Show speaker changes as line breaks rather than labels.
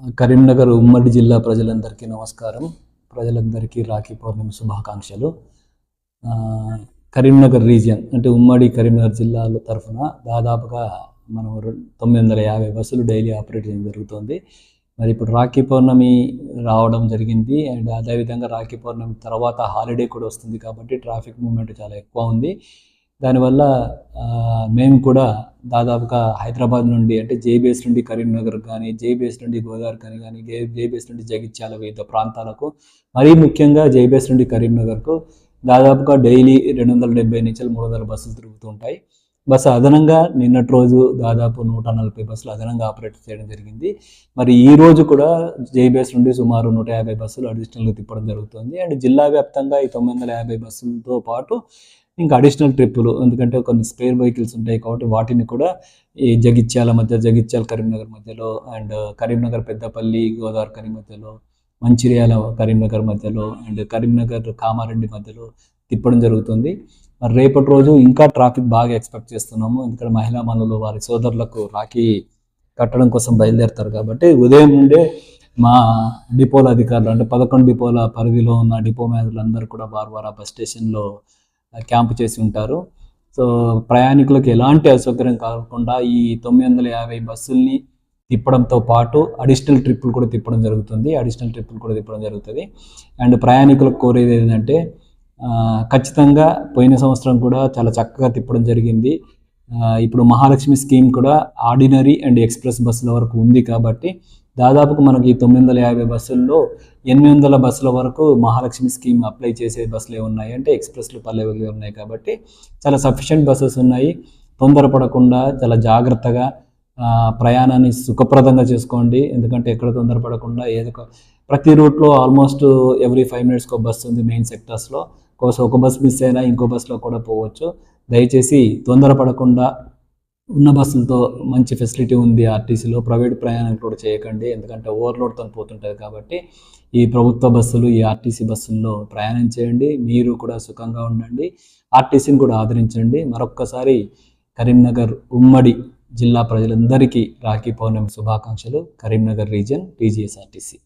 కరీంనగర్ ఉమ్మడి జిల్లా ప్రజలందరికీ నమస్కారం. ప్రజలందరికీ రాఖీ పౌర్ణమి శుభాకాంక్షలు. కరీంనగర్ రీజియన్ అంటే ఉమ్మడి కరీంనగర్ జిల్లాల తరఫున దాదాపుగా మనం 950 బస్సులు డైలీ ఆపరేట్ చేయడం జరుగుతుంది. మరి ఇప్పుడు రాఖీ పౌర్ణమి రావడం జరిగింది. అండ్ అదేవిధంగా రాఖీ పౌర్ణమి తర్వాత హాలిడే కూడా వస్తుంది కాబట్టి ట్రాఫిక్ మూవ్మెంట్ చాలా ఎక్కువ ఉంది. దానివల్ల మేము కూడా దాదాపుగా హైదరాబాద్ నుండి అంటే జేబీఎస్ నుండి కరీంనగర్ కానీ, జేబీఎస్ నుండి గోదావరి కానీ, జేబీఎస్ నుండి జగిత్యాల వివిధ ప్రాంతాలకు, మరీ ముఖ్యంగా జేబీఎస్ నుండి కరీంనగర్కు దాదాపుగా డైలీ 270 నుంచి 300 బస్సులు తిరుగుతూ ఉంటాయి. బస్సు అదనంగా నిన్నటి రోజు దాదాపు 140 బస్సులు అదనంగా ఆపరేట్ చేయడం జరిగింది. మరి ఈ రోజు కూడా జేబీఎస్ నుండి సుమారు 150 బస్సులు అడిషనల్గా తిప్పడం జరుగుతుంది. అండ్ జిల్లా వ్యాప్తంగా ఈ 950 బస్సులతో పాటు ఇంకా అడిషనల్ ట్రిప్పులు, ఎందుకంటే కొన్ని స్పేర్ వెహికల్స్ ఉంటాయి కాబట్టి వాటిని కూడా ఈ జగిత్యాల కరీంనగర్ మధ్యలో, అండ్ కరీంనగర్ పెద్దపల్లి గోదావరి మధ్యలో, మంచిర్యాల కరీంనగర్ మధ్యలో, అండ్ కరీంనగర్ కామారెడ్డి మధ్యలో తిప్పడం జరుగుతుంది. మరి రేపటి రోజు ఇంకా ట్రాఫిక్ బాగా ఎక్స్పెక్ట్ చేస్తున్నాము, ఎందుకంటే మహిళా మనులు వారి సోదరులకు రాఖీ కట్టడం కోసం బయలుదేరుతారు కాబట్టి ఉదయం నుండే మా డిపోల అధికారులు అంటే 11 డిపోల పరిధిలో ఉన్న డిపో మేనేజర్లు అందరూ కూడా వారు బస్ స్టేషన్లో క్యాంపు చేసి ఉంటారు. సో ప్రయాణికులకు ఎలాంటి అసౌకర్యం కాకుండా ఈ 950 బస్సుల్ని తిప్పడంతో పాటు అడిషనల్ ట్రిప్పులు కూడా తిప్పడం జరుగుతుంది. అండ్ ప్రయాణికులకు కోరేది ఏంటంటే ఖచ్చితంగా పోయిన సంవత్సరం కూడా చాలా చక్కగా తిప్పడం జరిగింది. ఇప్పుడు మహాలక్ష్మి స్కీమ్ కూడా ఆర్డినరీ అండ్ ఎక్స్ప్రెస్ బస్సుల వరకు ఉంది కాబట్టి దాదాపుగా మనకి 950 బస్సుల్లో 800 బస్సుల వరకు మహాలక్ష్మి స్కీమ్ అప్లై చేసే బస్సులే ఉన్నాయి, అంటే ఎక్స్ప్రెస్లు పల్లెవెలు ఉన్నాయి కాబట్టి చాలా సఫిషియెంట్ బస్సెస్ ఉన్నాయి. తొందరపడకుండా చాలా జాగ్రత్తగా ప్రయాణాన్ని సుఖప్రదంగా చేసుకోండి, ఎందుకంటే ఎక్కడ తొందరపడకుండా ప్రతి రూట్లో ఆల్మోస్ట్ ఎవ్రీ 5 మినిట్స్కి ఒక బస్సు ఉంది మెయిన్ సెక్టర్స్లో. ఒక బస్ మిస్ అయినా ఇంకో బస్సులో కూడా పోవచ్చు. దయచేసి తొందరపడకుండా ఉన్న బస్సులతో మంచి ఫెసిలిటీ ఉంది ఆర్టీసీలో, ప్రైవేట్ ప్రయాణం కూడా చేయకండి, ఎందుకంటే ఓవర్లోడ్తో పోతుంటుంది కాబట్టి ఈ ప్రభుత్వ బస్సులు, ఈ ఆర్టీసీ బస్సుల్లో ప్రయాణం చేయండి. మీరు కూడా సుఖంగా ఉండండి, ఆర్టీసీని కూడా ఆదరించండి. మరొక్కసారి కరీంనగర్ ఉమ్మడి జిల్లా ప్రజలందరికీ రాఖీ పౌర్ణమి శుభాకాంక్షలు. Karimnagar region TGSRTC.